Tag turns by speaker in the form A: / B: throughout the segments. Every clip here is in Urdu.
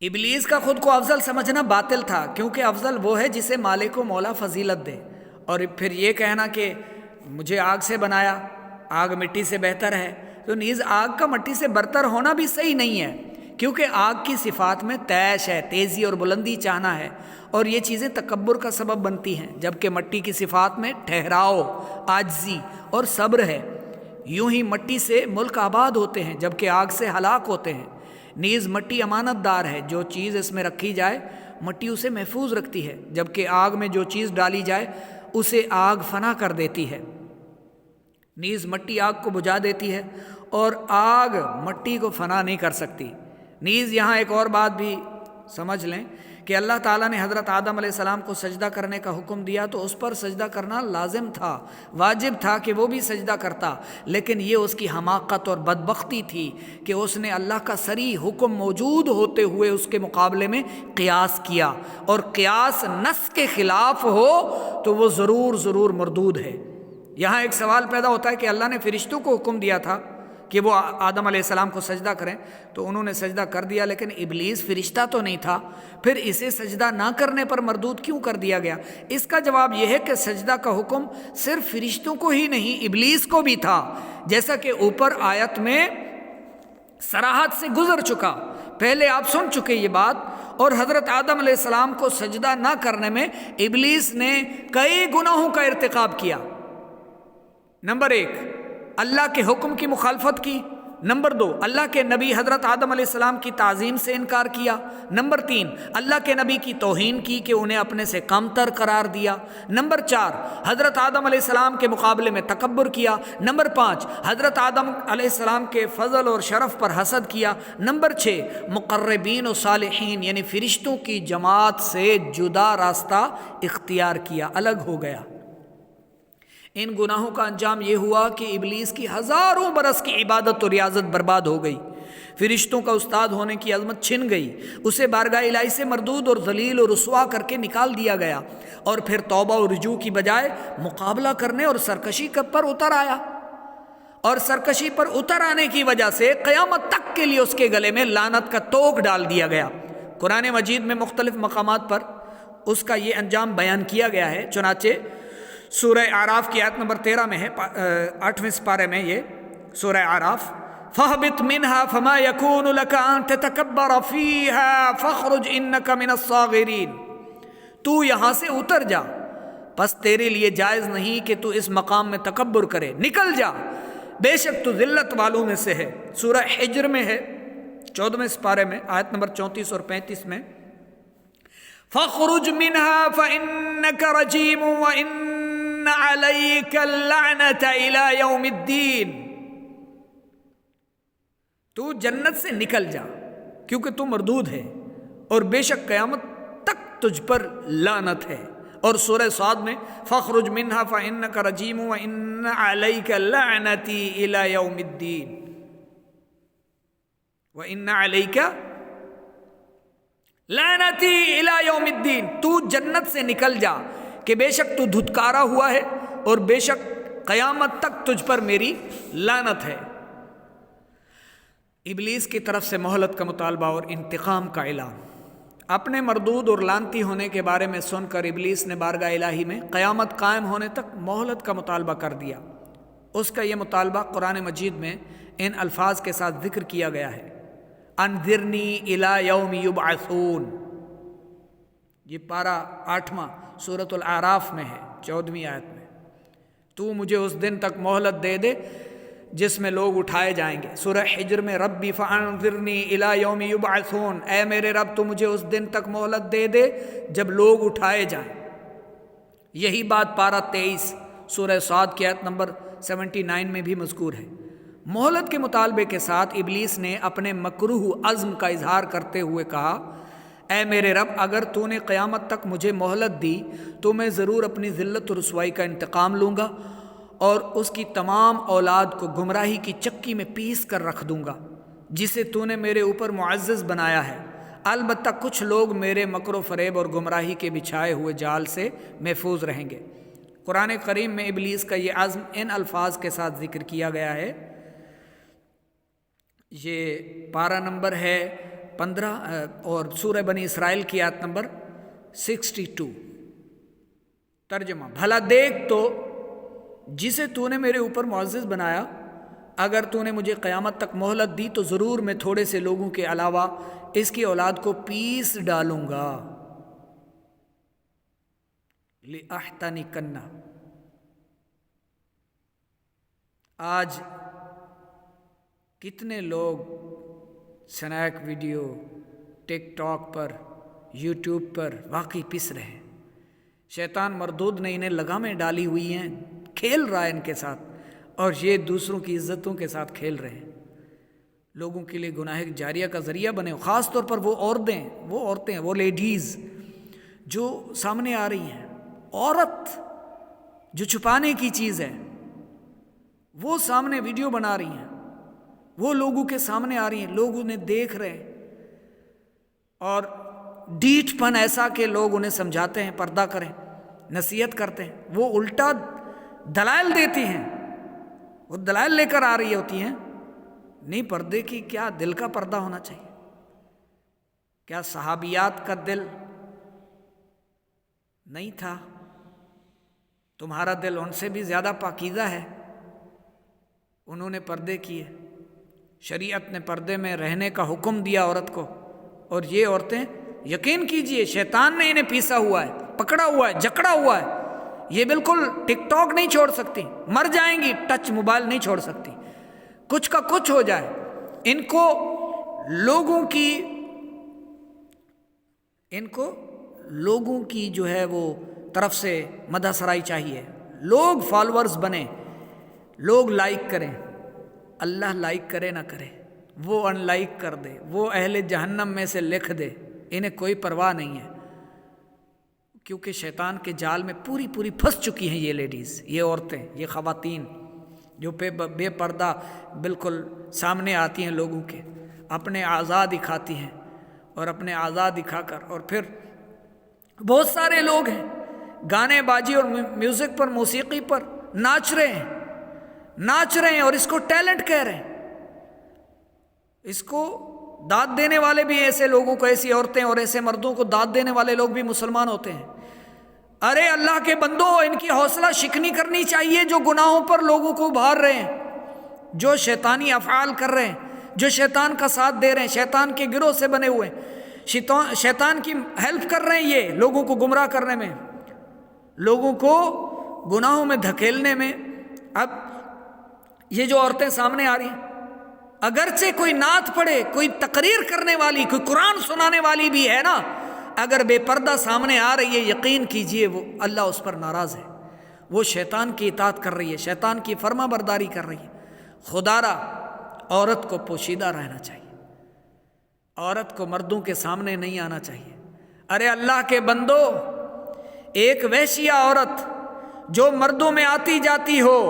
A: ابلیس کا خود کو افضل سمجھنا باطل تھا، کیونکہ افضل وہ ہے جسے مالک و مولا فضیلت دے، اور پھر یہ کہنا کہ مجھے آگ سے بنایا، آگ مٹی سے بہتر ہے، تو نیز آگ کا مٹی سے برتر ہونا بھی صحیح نہیں ہے، کیونکہ آگ کی صفات میں تیش ہے، تیزی اور بلندی چاہنا ہے، اور یہ چیزیں تکبر کا سبب بنتی ہیں، جبکہ مٹی کی صفات میں ٹھہراؤ، عاجزی اور صبر ہے۔ یوں ہی مٹی سے ملک آباد ہوتے ہیں، جبکہ آگ سے ہلاک ہوتے ہیں۔ نیز مٹی امانت دار ہے، جو چیز اس میں رکھی جائے مٹی اسے محفوظ رکھتی ہے، جبکہ آگ میں جو چیز ڈالی جائے اسے آگ فنا کر دیتی ہے۔ نیز مٹی آگ کو بجھا دیتی ہے، اور آگ مٹی کو فنا نہیں کر سکتی۔ نیز یہاں ایک اور بات بھی سمجھ لیں کہ اللہ تعالیٰ نے حضرت آدم علیہ السلام کو سجدہ کرنے کا حکم دیا تو اس پر سجدہ کرنا لازم تھا، واجب تھا کہ وہ بھی سجدہ کرتا، لیکن یہ اس کی حماقت اور بدبختی تھی کہ اس نے اللہ کا صریح حکم موجود ہوتے ہوئے اس کے مقابلے میں قیاس کیا، اور قیاس نص کے خلاف ہو تو وہ ضرور مردود ہے۔ یہاں ایک سوال پیدا ہوتا ہے کہ اللہ نے فرشتوں کو حکم دیا تھا کہ وہ آدم علیہ السلام کو سجدہ کریں، تو انہوں نے سجدہ کر دیا، لیکن ابلیس فرشتہ تو نہیں تھا، پھر اسے سجدہ نہ کرنے پر مردود کیوں کر دیا گیا؟ اس کا جواب یہ ہے کہ سجدہ کا حکم صرف فرشتوں کو ہی نہیں، ابلیس کو بھی تھا، جیسا کہ اوپر آیت میں صراحت سے گزر چکا۔ پہلے آپ سن چکے یہ بات، اور حضرت آدم علیہ السلام کو سجدہ نہ کرنے میں ابلیس نے کئی گناہوں کا ارتکاب کیا۔ نمبر 1، اللہ کے حکم کی مخالفت کی۔ نمبر 2، اللہ کے نبی حضرت آدم علیہ السلام کی تعظیم سے انکار کیا۔ نمبر 3، اللہ کے نبی کی توہین کی کہ انہیں اپنے سے کم تر قرار دیا۔ نمبر 4، حضرت آدم علیہ السلام کے مقابلے میں تکبر کیا۔ نمبر 5، حضرت آدم علیہ السلام کے فضل اور شرف پر حسد کیا۔ نمبر 6، مقربین و صالحین یعنی فرشتوں کی جماعت سے جدا راستہ اختیار کیا، الگ ہو گیا۔ ان گناہوں کا انجام یہ ہوا کہ ابلیس کی ہزاروں برس کی عبادت و ریاضت برباد ہو گئی، فرشتوں کا استاد ہونے کی عظمت چھن گئی، اسے بارگاہ الہی سے مردود اور ذلیل اور رسوا کر کے نکال دیا گیا، اور پھر توبہ و رجوع کی بجائے مقابلہ کرنے اور سرکشی پر اتر آیا، اور سرکشی پر اتر آنے کی وجہ سے قیامت تک کے لیے اس کے گلے میں لعنت کا توق ڈال دیا گیا۔ قرآن مجید میں مختلف مقامات پر اس کا یہ انجام بیان کیا گیا ہے، چنانچہ سورہ اعراف کی آیت نمبر 13 میں ہے، 8ویں سپارے میں یہ سورہ اعراف، فَاهْبِطْ مِنْهَا فَمَا يَكُونُ لَكَ أَن تَتَكَبَّرَ فِيهَا فَاخْرُجْ إِنَّكَ مِنَ الصَّاغِرِينَ، تو یہاں سے اتر جا، پس تیرے لیے جائز نہیں کہ تو اس مقام میں تکبر کرے، نکل جا، بے شک تو ذلت والوں میں سے ہے۔ سورہ حجر میں ہے 14ویں سپارے میں آیت نمبر 34 اور 35 میں، فَاخْرُجْ مِنْهَا فَإِنَّكَ رَجِيمٌ وَإِنَّ عَلَيْكَ اللَّعْنَةَ إِلَى يَوْمِ الدِّينِ، تو جنت سے نکل جا کیونکہ تو مردود ہے، اور بے شک قیامت تک تجھ پر لعنت ہے۔ اور سورہ صاد میں فَاخْرُجْ مِنْهَا فَإِنَّكَ رَجِيمٌ وَإِنَّ عَلَيْكَ اللَّعْنَةِ إِلَى يَوْمِ الدِّينِ، وَإِنَّ عَلَيْكَ لعنتی الی یوم الدین، تو جنت سے نکل جا کہ بے شک تو دھتکارا ہوا ہے، اور بے شک قیامت تک تجھ پر میری لعنت ہے۔ ابلیس کی طرف سے مہلت کا مطالبہ اور انتقام کا اعلان۔ اپنے مردود اور لعنتی ہونے کے بارے میں سن کر ابلیس نے بارگاہ الہی میں قیامت قائم ہونے تک مہلت کا مطالبہ کر دیا۔ اس کا یہ مطالبہ قرآن مجید میں ان الفاظ کے ساتھ ذکر کیا گیا ہے، انذرنی الی یوم یبعثون، یہ پارہ 8واں سورۃ الاعراف میں ہے 14ویں آیت میں، تو مجھے اس دن تک مہلت دے دے جس میں لوگ اٹھائے جائیں گے۔ سورہ حجر میں ربی فانذرنی الی یوم یبعثون، اے میرے رب تو مجھے اس دن تک مہلت دے دے جب لوگ اٹھائے جائیں۔ یہی بات پارہ 23 سورہ صاد کی آیت نمبر 79 میں بھی مذکور ہے۔ مہلت کے مطالبے کے ساتھ ابلیس نے اپنے مکروہ عزم کا اظہار کرتے ہوئے کہا، اے میرے رب اگر تو نے قیامت تک مجھے مہلت دی تو میں ضرور اپنی ذلت و رسوائی کا انتقام لوں گا، اور اس کی تمام اولاد کو گمراہی کی چکی میں پیس کر رکھ دوں گا جسے تو نے میرے اوپر معزز بنایا ہے۔ البتہ کچھ لوگ میرے مکر و فریب اور گمراہی کے بچھائے ہوئے جال سے محفوظ رہیں گے۔ قرآن کریم میں ابلیس کا یہ عزم ان الفاظ کے ساتھ ذکر کیا گیا ہے، یہ پارہ نمبر ہے 15 اور سورہ بنی اسرائیل کی آیت نمبر 62۔ ترجمہ: بھلا دیکھ تو جسے تو نے میرے اوپر معزز بنایا، اگر تو نے مجھے قیامت تک مہلت دی تو ضرور میں تھوڑے سے لوگوں کے علاوہ اس کی اولاد کو پیس ڈالوں گا۔ لِأَحْتَنِكَنَّ۔ آج کتنے لوگ سنیک ویڈیو ٹک ٹاک پر، یوٹیوب پر واقعی پس رہے ہیں۔ شیطان مردود نے انہیں لگامیں ڈالی ہوئی ہیں، کھیل رہا ہے ان کے ساتھ، اور یہ دوسروں کی عزتوں کے ساتھ کھیل رہے ہیں، لوگوں کے لیے گناہ جاریہ کا ذریعہ بنے۔ خاص طور پر وہ عورتیں، وہ لیڈیز جو سامنے آ رہی ہیں، عورت جو چھپانے کی چیز ہے، وہ سامنے ویڈیو بنا رہی ہیں، وہ لوگوں کے سامنے آ رہی ہیں، لوگ انہیں دیکھ رہے ہیں، اور ڈیٹھ پن ایسا کہ لوگ انہیں سمجھاتے ہیں پردہ کریں، نصیحت کرتے ہیں، وہ الٹا دلائل دیتی ہیں، وہ دلائل لے کر آ رہی ہوتی ہیں۔ نہیں، پردے کی کیا دل کا پردہ ہونا چاہیے؟ کیا صحابیات کا دل نہیں تھا؟ تمہارا دل ان سے بھی زیادہ پاکیزہ ہے، انہوں نے پردے کیے، شریعت نے پردے میں رہنے کا حکم دیا عورت کو، اور یہ عورتیں یقین کیجئے شیطان نے انہیں پیسا ہوا ہے، پکڑا ہوا ہے، جکڑا ہوا ہے، یہ بالکل ٹک ٹاک نہیں چھوڑ سکتی، مر جائیں گی، ٹچ موبائل نہیں چھوڑ سکتی، کچھ کا کچھ ہو جائے۔ ان کو لوگوں کی جو ہے وہ طرف سے مدح سرائی چاہیے، لوگ فالورز بنے، لوگ لائک کریں، اللہ لائک کرے نہ کرے، وہ ان لائک کر دے، وہ اہل جہنم میں سے لکھ دے، انہیں کوئی پرواہ نہیں ہے، کیونکہ شیطان کے جال میں پوری پھنس چکی ہیں یہ لیڈیز، یہ عورتیں، یہ خواتین جو بے پردہ بالکل سامنے آتی ہیں لوگوں کے، اپنے اعضاء دکھاتی ہیں، اور اپنے اعضاء دکھا کر، اور پھر بہت سارے لوگ ہیں گانے بازی اور میوزک پر، موسیقی پر ناچ رہے ہیں اور اس کو ٹیلنٹ کہہ رہے ہیں۔ اس کو داد دینے والے بھی ایسے لوگوں کو، ایسی عورتیں اور ایسے مردوں کو داد دینے والے لوگ بھی مسلمان ہوتے ہیں۔ ارے اللہ کے بندو، ان کی حوصلہ شکنی کرنی چاہیے، جو گناہوں پر لوگوں کو ابھار رہے ہیں، جو شیطانی افعال کر رہے ہیں، جو شیطان کا ساتھ دے رہے ہیں، شیطان کے گروہ سے بنے ہوئے ہیں، شیطان کی ہیلپ کر رہے ہیں، یہ لوگوں کو گمراہ کرنے میں، لوگوں کو گناہوں میں دھکیلنے میں۔ اب یہ جو عورتیں سامنے آ رہی ہیں، اگرچہ کوئی نعت پڑھے، کوئی تقریر کرنے والی، کوئی قرآن سنانے والی بھی ہے نا، اگر بے پردہ سامنے آ رہی ہے، یقین کیجئے وہ اللہ اس پر ناراض ہے، وہ شیطان کی اطاعت کر رہی ہے، شیطان کی فرما برداری کر رہی ہے۔ خدا را عورت کو پوشیدہ رہنا چاہیے، عورت کو مردوں کے سامنے نہیں آنا چاہیے۔ ارے اللہ کے بندو، ایک وحشیہ عورت جو مردوں میں آتی جاتی ہو،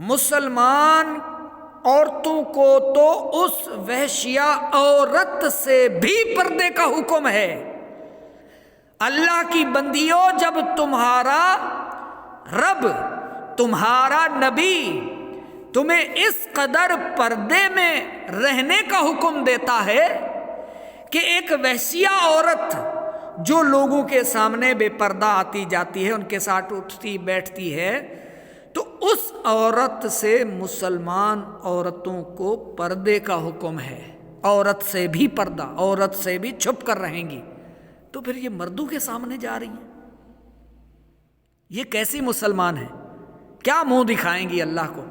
A: مسلمان عورتوں کو تو اس وحشیہ عورت سے بھی پردے کا حکم ہے۔ اللہ کی بندیوں، جب تمہارا رب، تمہارا نبی تمہیں اس قدر پردے میں رہنے کا حکم دیتا ہے کہ ایک وحشیہ عورت جو لوگوں کے سامنے بے پردہ آتی جاتی ہے، ان کے ساتھ اٹھتی بیٹھتی ہے، تو اس عورت سے مسلمان عورتوں کو پردے کا حکم ہے، عورت سے بھی پردہ، عورت سے بھی چھپ کر رہیں گی۔ تو پھر یہ مردوں کے سامنے جا رہی ہیں، یہ کیسی مسلمان ہیں؟ کیا منہ دکھائیں گی اللہ کو؟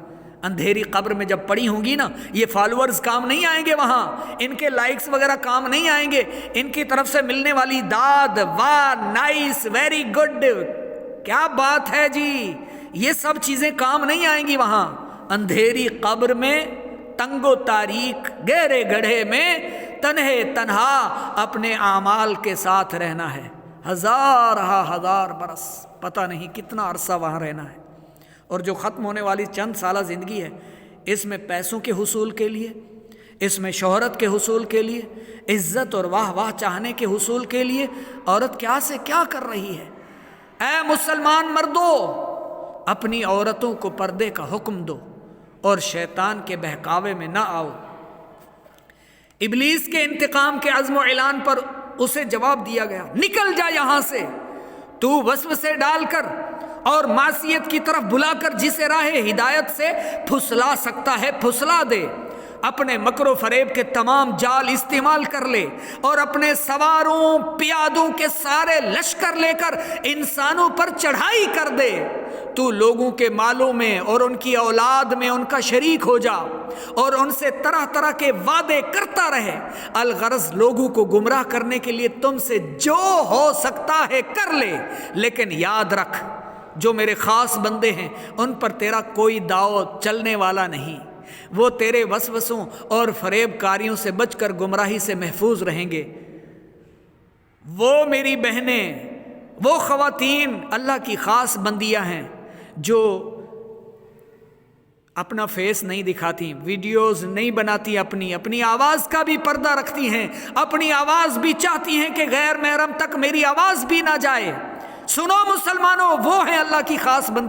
A: اندھیری قبر میں جب پڑی ہوں گی نا، یہ فالورز کام نہیں آئیں گے، وہاں ان کے لائکس وغیرہ کام نہیں آئیں گے، ان کی طرف سے ملنے والی داد، واہ، نائس، ویری گڈ، کیا بات ہے جی، یہ سب چیزیں کام نہیں آئیں گی وہاں۔ اندھیری قبر میں، تنگ و تاریک گہرے گڑھے میں تنہے تنہا اپنے اعمال کے ساتھ رہنا ہے، ہزار برس، پتہ نہیں کتنا عرصہ وہاں رہنا ہے۔ اور جو ختم ہونے والی چند سالہ زندگی ہے، اس میں پیسوں کے حصول کے لیے، اس میں شہرت کے حصول کے لیے، عزت اور واہ واہ چاہنے کے حصول کے لیے عورت کیا سے کیا کر رہی ہے۔ اے مسلمان مردوں، اپنی عورتوں کو پردے کا حکم دو اور شیطان کے بہکاوے میں نہ آؤ۔ ابلیس کے انتقام کے عزم و اعلان پر اسے جواب دیا گیا، نکل جا یہاں سے، تو وسوسے ڈال کر اور معصیت کی طرف بلا کر جسے راہ ہدایت سے پھسلا سکتا ہے پھسلا دے، اپنے مکر و فریب کے تمام جال استعمال کر لے اور اپنے سواروں پیادوں کے سارے لشکر لے کر انسانوں پر چڑھائی کر دے، تو لوگوں کے مالوں میں اور ان کی اولاد میں ان کا شریک ہو جا اور ان سے طرح طرح کے وعدے کرتا رہے، الغرض لوگوں کو گمراہ کرنے کے لیے تم سے جو ہو سکتا ہے کر لے، لیکن یاد رکھ جو میرے خاص بندے ہیں ان پر تیرا کوئی داؤ چلنے والا نہیں، وہ تیرے وسوسوں اور فریب کاریوں سے بچ کر گمراہی سے محفوظ رہیں گے۔ وہ میری بہنیں، وہ خواتین اللہ کی خاص بندیاں ہیں جو اپنا فیس نہیں دکھاتی، ویڈیوز نہیں بناتی، اپنی آواز کا بھی پردہ رکھتی ہیں، اپنی آواز بھی چاہتی ہیں کہ غیر محرم تک میری آواز بھی نہ جائے۔ سنو مسلمانوں، وہ ہیں اللہ کی خاص بندی۔